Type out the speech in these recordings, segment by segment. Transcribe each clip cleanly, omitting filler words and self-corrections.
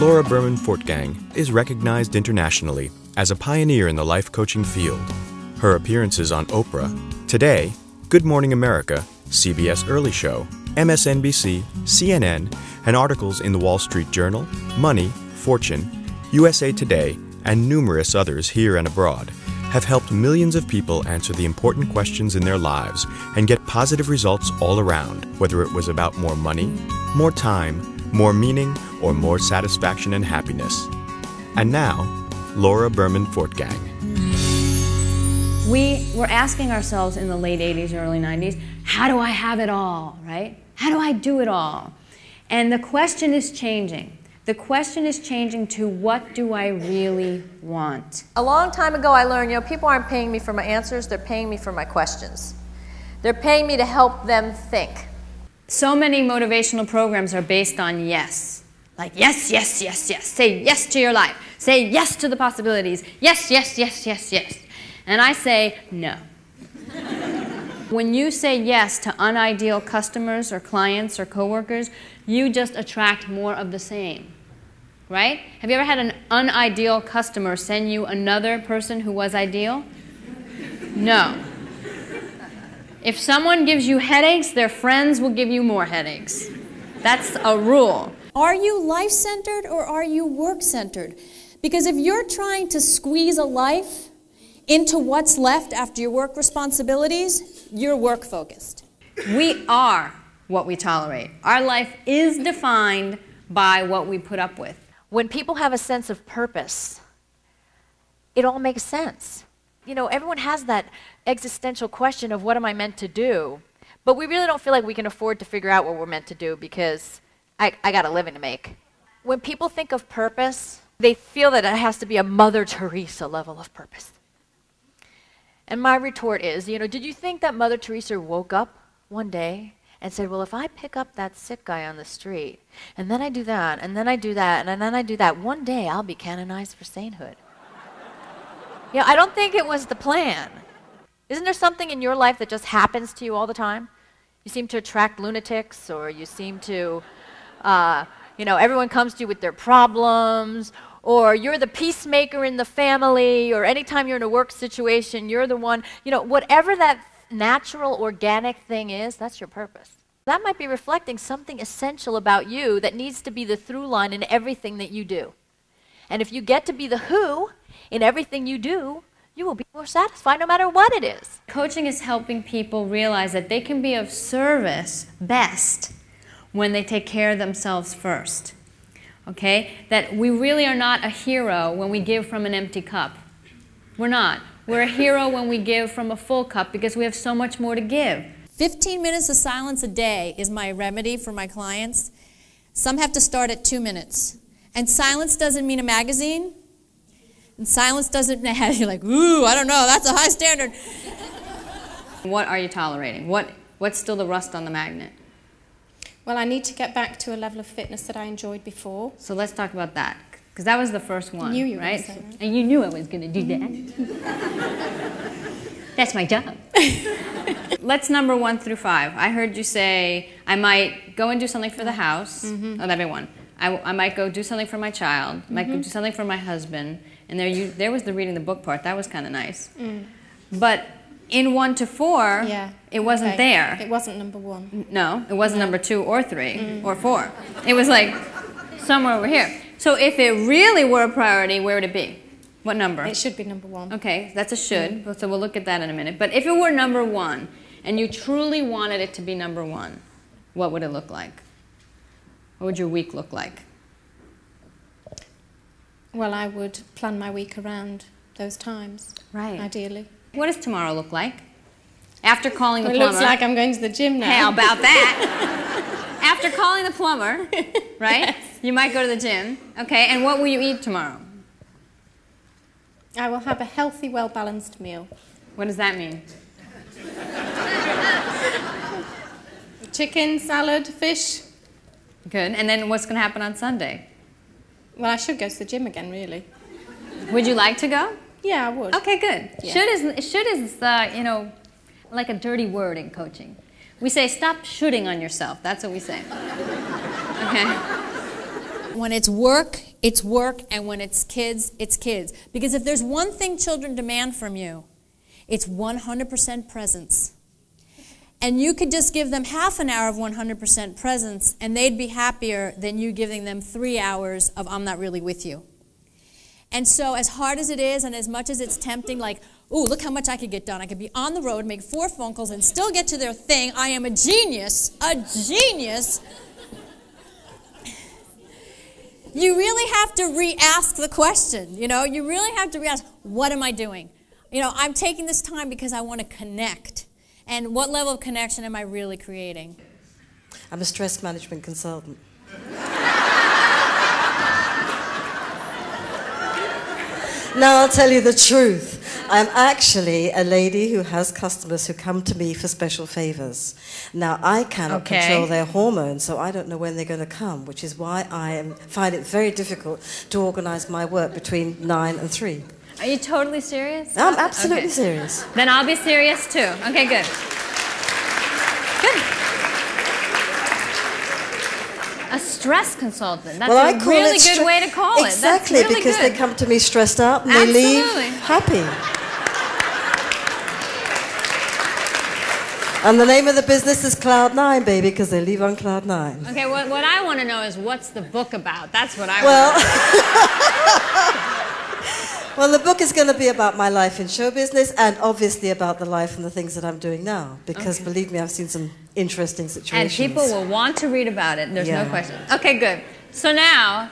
Laura Berman Fortgang is recognized internationally as a pioneer in the life coaching field. Her appearances on Oprah, Today, Good Morning America, CBS Early Show, MSNBC, CNN, and articles in the Wall Street Journal, Money, Fortune, USA Today, and numerous others here and abroad have helped millions of people answer the important questions in their lives and get positive results all around, whether it was about more money, more time, more meaning, or more satisfaction and happiness. And now, Laura Berman Fortgang. We were asking ourselves in the late 80s, early 90s, how do I have it all, right? How do I do it all? And the question is changing. The question is changing to what do I really want? A long time ago I learned, people aren't paying me for my answers, they're paying me for my questions. They're paying me to help them think. So many motivational programs are based on yes. Like yes, yes, yes, yes. Say yes to your life. Say yes to the possibilities. Yes, yes, yes, yes, yes. And I say no. When you say yes to unideal customers or clients or coworkers, you just attract more of the same. Right? Have you ever had an unideal customer send you another person who was ideal? No. If someone gives you headaches, their friends will give you more headaches. That's a rule. Are you life-centered or are you work-centered? Because if you're trying to squeeze a life into what's left after your work responsibilities, you're work-focused. We are what we tolerate. Our life is defined by what we put up with. When people have a sense of purpose, it all makes sense. Everyone has that existential question of what am I meant to do? But we really don't feel like we can afford to figure out what we're meant to do because I got a living to make. When people think of purpose, they feel that it has to be a Mother Teresa level of purpose. And my retort is, did you think that Mother Teresa woke up one day and said, well, if I pick up that sick guy on the street, and then I do that, and then I do that, and then I do that, one day I'll be canonized for sainthood. I don't think it was the plan. Isn't there something in your life that just happens to you all the time? You seem to attract lunatics, or you seem to, everyone comes to you with their problems, or you're the peacemaker in the family, or anytime you're in a work situation, you're the one, whatever that natural, organic thing is, that's your purpose. That might be reflecting something essential about you that needs to be the through line in everything that you do. And if you get to be the who in everything you do, you will be more satisfied no matter what it is. Coaching is helping people realize that they can be of service best when they take care of themselves first. Okay? That we really are not a hero when we give from an empty cup. We're not. We're a hero when we give from a full cup because we have so much more to give. 15 minutes of silence a day is my remedy for my clients. Some have to start at 2 minutes. And silence doesn't mean a magazine. And silence doesn't have you like, ooh, I don't know, that's a high standard. What are you tolerating? What's still the rust on the magnet? Well, I need to get back to a level of fitness that I enjoyed before. So let's talk about that. Because that was the first one, I knew you were right? gonna say that. And you knew I was going to do that. That's my job. Let's number 1 through 5. I heard you say, I might go and do something for the house. Oh, that'd be 1. I might go do something for my child. I might go do something for my husband. And there was the reading the book part. That was kind of nice. But in 1 to 4, it wasn't there. It wasn't number 1. No, it wasn't number 2 or 3 or 4. It was like somewhere over here. So if it really were a priority, where would it be? What number? It should be number 1. Okay, that's a should, so we'll look at that in a minute. But if it were number 1, and you truly wanted it to be number 1, what would it look like? What would your week look like? Well, I would plan my week around those times, ideally. What does tomorrow look like? After calling the plumber. It looks like I'm going to the gym now. How about that? After calling the plumber, right? Yes. You might go to the gym. Okay, and what will you eat tomorrow? I will have a healthy, well-balanced meal. What does that mean? Chicken, salad, fish. Good. And then what's going to happen on Sunday? Well, I should go to the gym again, really. Would you like to go? Yeah, I would. Okay, good. Yeah. Should is like a dirty word in coaching. We say, stop shooting on yourself. That's what we say. Okay? When it's work, it's work, and when it's kids, it's kids. Because if there's one thing children demand from you, it's 100% presence. And you could just give them half an hour of 100% presence, and they'd be happier than you giving them 3 hours of I'm not really with you. And so as hard as it is, and as much as it's tempting, like, ooh, look how much I could get done. I could be on the road, make 4 phone calls, and still get to their thing. I am a genius, a genius. You really have to re-ask the question, you know? You really have to re-ask, what am I doing? You know, I'm taking this time because I want to connect. And what level of connection am I really creating? I'm a stress management consultant. Now I'll tell you the truth. I'm actually a lady who has customers who come to me for special favors. Now I cannot control their hormones, so I don't know when they're going to come, which is why I find it very difficult to organize my work between 9 and 3. Are you totally serious? I'm absolutely serious. Then I'll be serious too. Okay, good. Good. A stress consultant. That's a really good way to call it. Exactly, That's really because good. they come to me stressed out and they leave happy. And the name of the business is Cloud 9, baby, because they leave on Cloud 9. Okay, what I want to know is what's the book about? That's what I want to know. Well, the book is going to be about my life in show business and obviously about the life and the things that I'm doing now. Because believe me, I've seen some interesting situations. And people will want to read about it. There's no question. Okay, good. So now,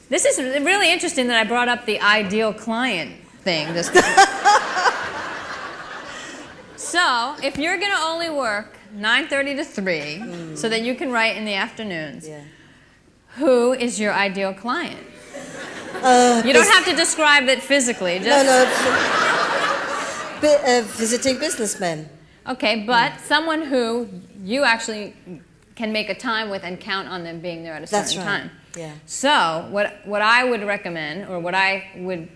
this is really interesting that I brought up the ideal client thing. So, if you're going to only work 9:30 to 3 so that you can write in the afternoons, who is your ideal client? You don't have to describe it physically. Just visiting businessmen. Okay, but someone who you actually can make a time with and count on them being there at a certain time. Yeah. So, what I would recommend, or what I would,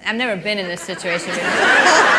I've never been in this situation before.